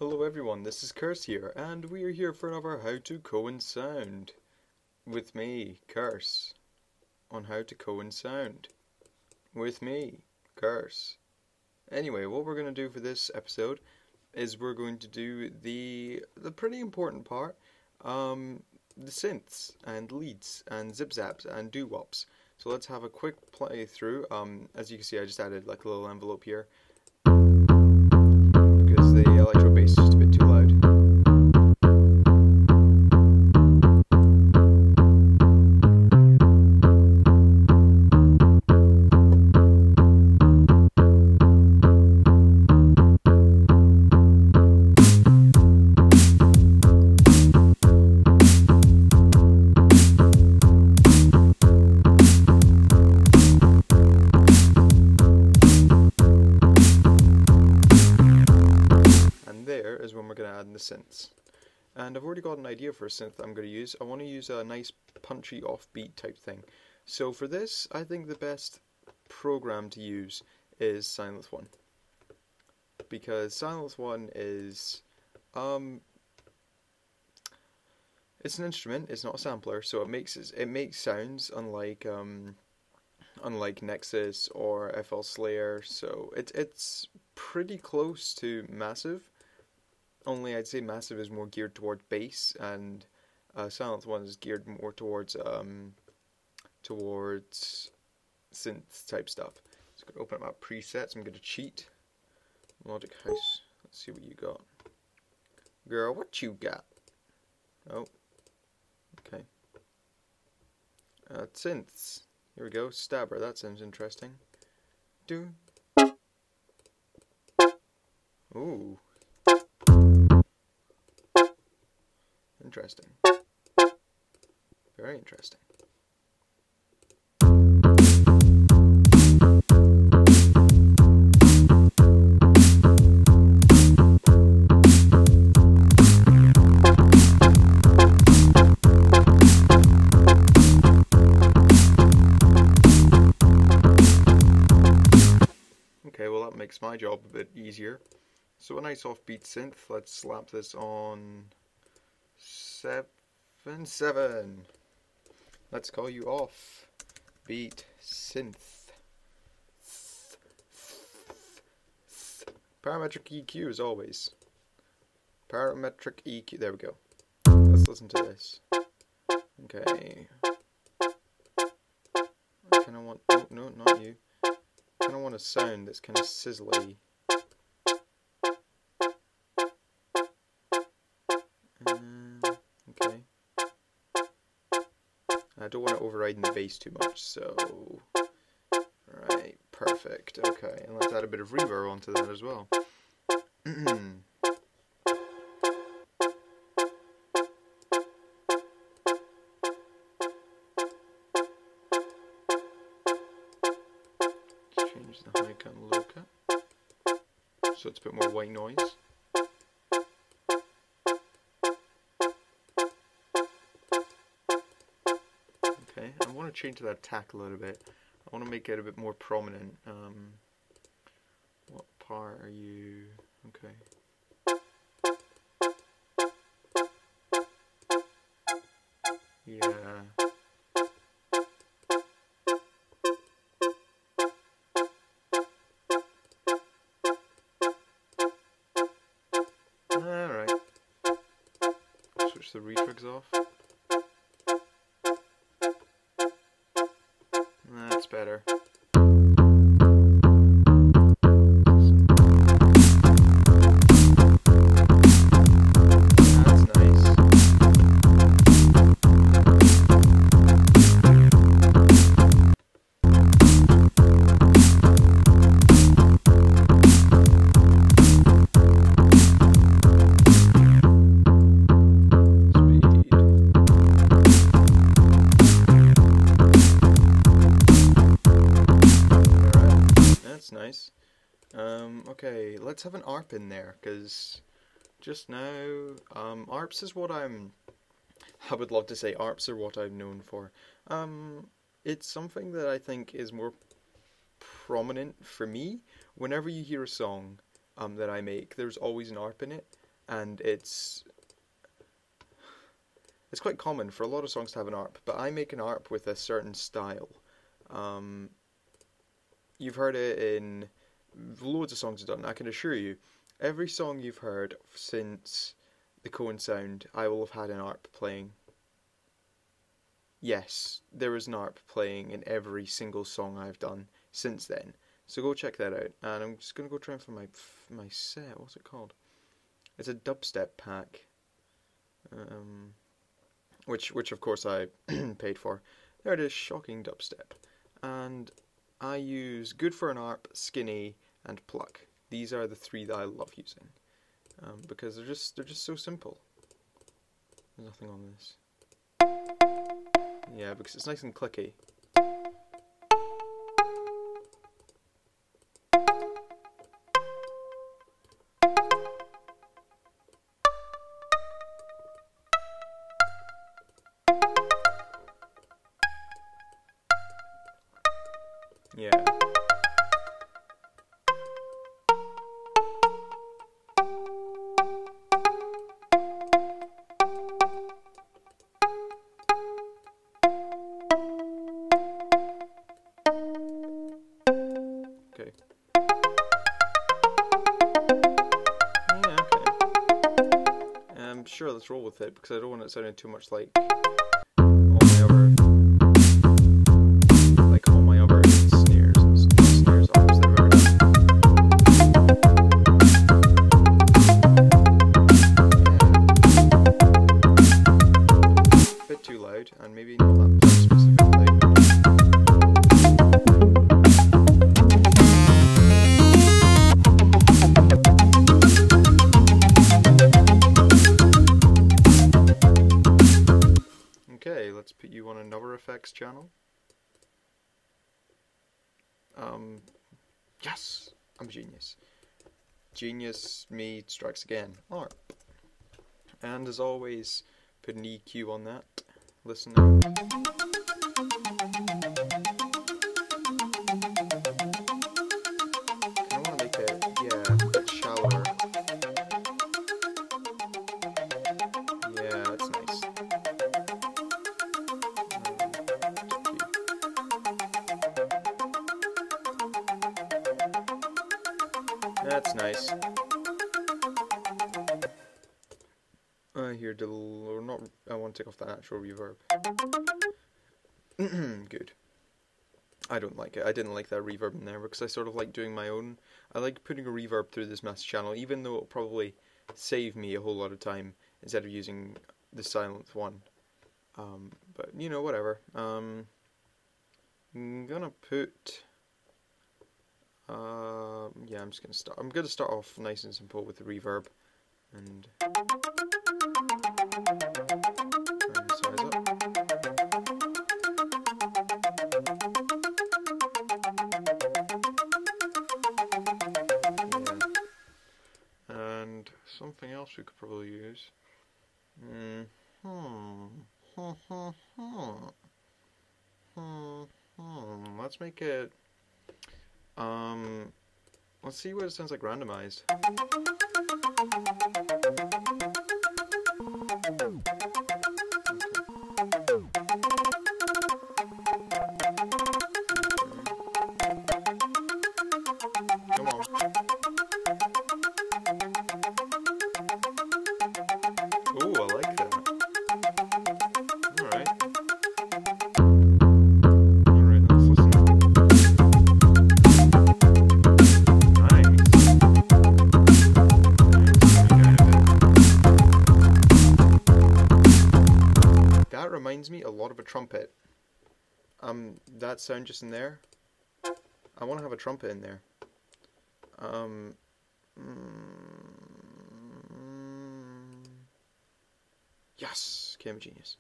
Hello everyone, this is Kurse here, and we are here for another How To Koan Sound with me, Kurse, on How To Koan Sound with me, Kurse. Anyway, what we're going to do for this episode is we're going to do the pretty important part, the synths and leads and zip-zaps and doo-wops. So let's have a quick play through. As you can see, I just added like a little envelope here, because the electro bass is just a bit too loud. Is when we're going to add in the synths. And I've already got an idea for a synth I'm going to use. I want to use a nice punchy offbeat type thing. So for this, I think the best program to use is Silence 1. Because Silence 1 is it's an instrument, it's not a sampler, so it makes sounds unlike Nexus or FL Slayer, so it's pretty close to Massive. Only I'd say Massive is more geared towards bass, and Silence 1 is geared more towards synth type stuff. So I'm going to open up my presets. I'm going to cheat. Logic House. Let's see what you got. Girl, what you got? Oh. Okay. Synths. Here we go. Stabber. That sounds interesting. Do. Ooh. Interesting. Very interesting. Okay, well that makes my job a bit easier. So a nice offbeat synth. Let's slap this on 7-7. Let's call you off. Beat synth. Parametric EQ as always. Parametric EQ. There we go. Let's listen to this. Okay. I kind of want. Oh, no, not you. I kind of want a sound that's kind of sizzly. I don't want to override in the bass too much, so... Right, perfect. Okay, and let's add a bit of reverb onto that as well. Let's change the high cut and low cut, so it's a bit more white noise. I want to change that attack a little bit. I want to make it a bit more prominent. What part are you? Okay. Yeah. Alright. Switch the retrigs off. That's better. That's nice. Nice. Okay, let's have an ARP in there, because just now, ARPs is what I would love to say ARPs are what I'm known for. It's something that I think is more prominent for me. Whenever you hear a song that I make, there's always an ARP in it. and it's quite common for a lot of songs to have an arp, but I make an arp with a certain style. You've heard it in loads of songs I've done. I can assure you, every song you've heard since the Koan Sound, I will have had an arp playing. Yes, there is an arp playing in every single song I've done since then. So go check that out. And I'm just going to go try and find my set. What's it called? It's a dubstep pack. Which of course I paid for. There it is, shocking dubstep. And I use Good for an Arp, Skinny, and Pluck. These are the three that I love using. Because they're just so simple. There's nothing on this. Yeah, because it's nice and clicky. Yeah. Okay. Yeah, okay. Sure, let's roll with it, because I don't want it sounding too much like all my other snares arps that I've ever done. Yeah. A bit too loud, and maybe not that specifically. Okay, let's put you on another effects channel. Yes! I'm a genius. Genius me strikes again. Arp. And as always, put an EQ on that. Listen now. I want to make it, yeah, a bit shallower. Yeah, that's nice. That's nice. I want to take off that natural reverb. Good. I don't like it. I didn't like that reverb in there because I sort of like doing my own. I like putting a reverb through this master channel, even though it'll probably save me a whole lot of time instead of using the silent one. But you know, whatever. I'm gonna put. Yeah, I'm just gonna start. I'm gonna start off nice and simple with the reverb, and size up. Yeah. And something else we could probably use. Let's make it. Let's see what it sounds like randomized. Come on. Ooh, I like that. Alright. Alright, let's listen. That reminds me a lot of a trumpet. That sound just in there. I want to have a trumpet in there. Yes, okay, I'm a genius.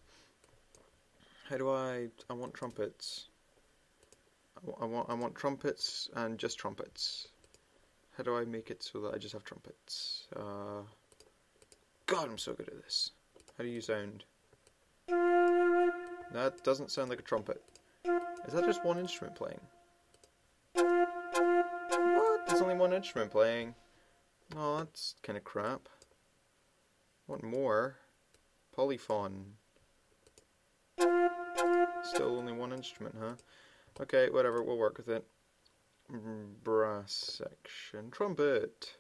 How do I want trumpets. I want trumpets and just trumpets. How do I make it so that I just have trumpets? God, I'm so good at this. How do you sound? That doesn't sound like a trumpet. Is that just one instrument playing? What? There's only one instrument playing. Oh, that's kind of crap. Want more? Polyphon. Still only one instrument, huh? Okay, whatever, we'll work with it. Brass section. Trumpet.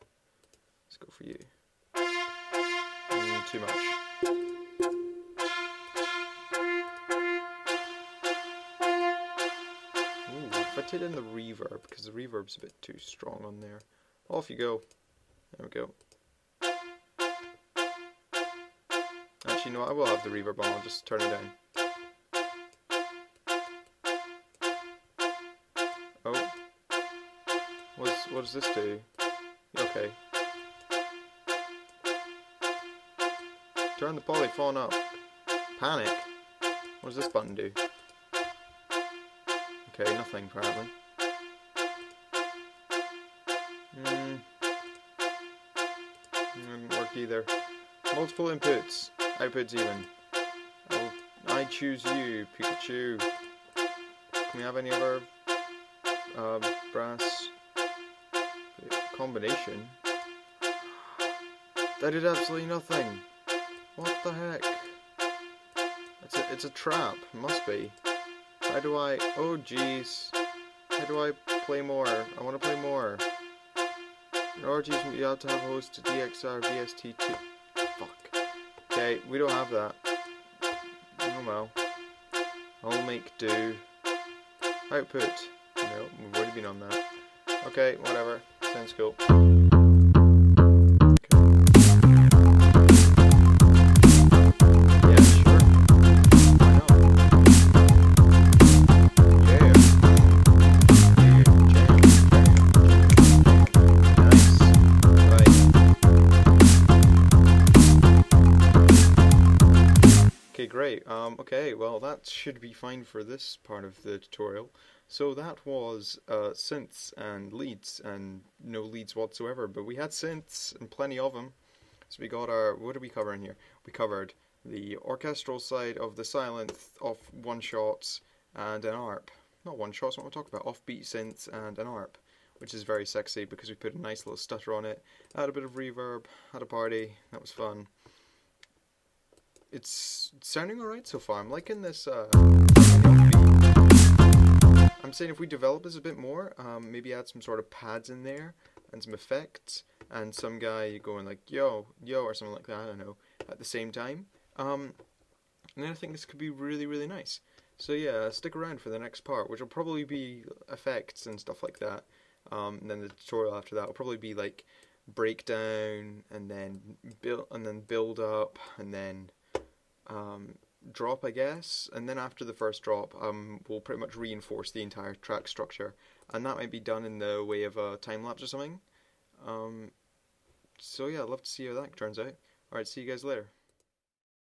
Let's go for you. Too much. Ooh, if I take in the reverb, because the reverb's a bit too strong on there. Off you go. There we go. Actually, no, I will have the reverb on, I'll just turn it down. Oh. What does this do? Okay. Turn the polyphone up. Panic? What does this button do? Okay, nothing apparently. Didn't work either. Multiple inputs. Outputs even. I choose you, Pikachu. Can we have any other brass combination? That did absolutely nothing. What the heck? It's a trap. Must be. How do I? Oh jeez. How do I play more? I want to play more. In order to use, you have to have a host to DXR VST2. Fuck. Okay, we don't have that. Oh well. I'll make do. Output. No, we've already been on that. Okay, whatever. Sounds cool. Great. Okay, well that should be fine for this part of the tutorial. So that was synths and leads, and no leads whatsoever, but we had synths and plenty of them. So we got our, what did we cover in here? We covered the orchestral side of the silent, off one-shots, and an arp. Not one-shots, what we're talking about, offbeat synths and an arp, which is very sexy because we put a nice little stutter on it, had a bit of reverb, had a party, that was fun. It's sounding alright so far. I'm liking this I'm saying if we develop this a bit more, maybe add some sort of pads in there and some effects and some guy going like yo, yo or something like that, I don't know, at the same time. And then I think this could be really, really nice. So yeah, stick around for the next part, which will probably be effects and stuff like that. And then the tutorial after that will probably be like breakdown and then build up and then drop, I guess, and then after the first drop we'll pretty much reinforce the entire track structure, and that might be done in the way of a time-lapse or something. So yeah, I'd love to see how that turns out. Alright, see you guys later.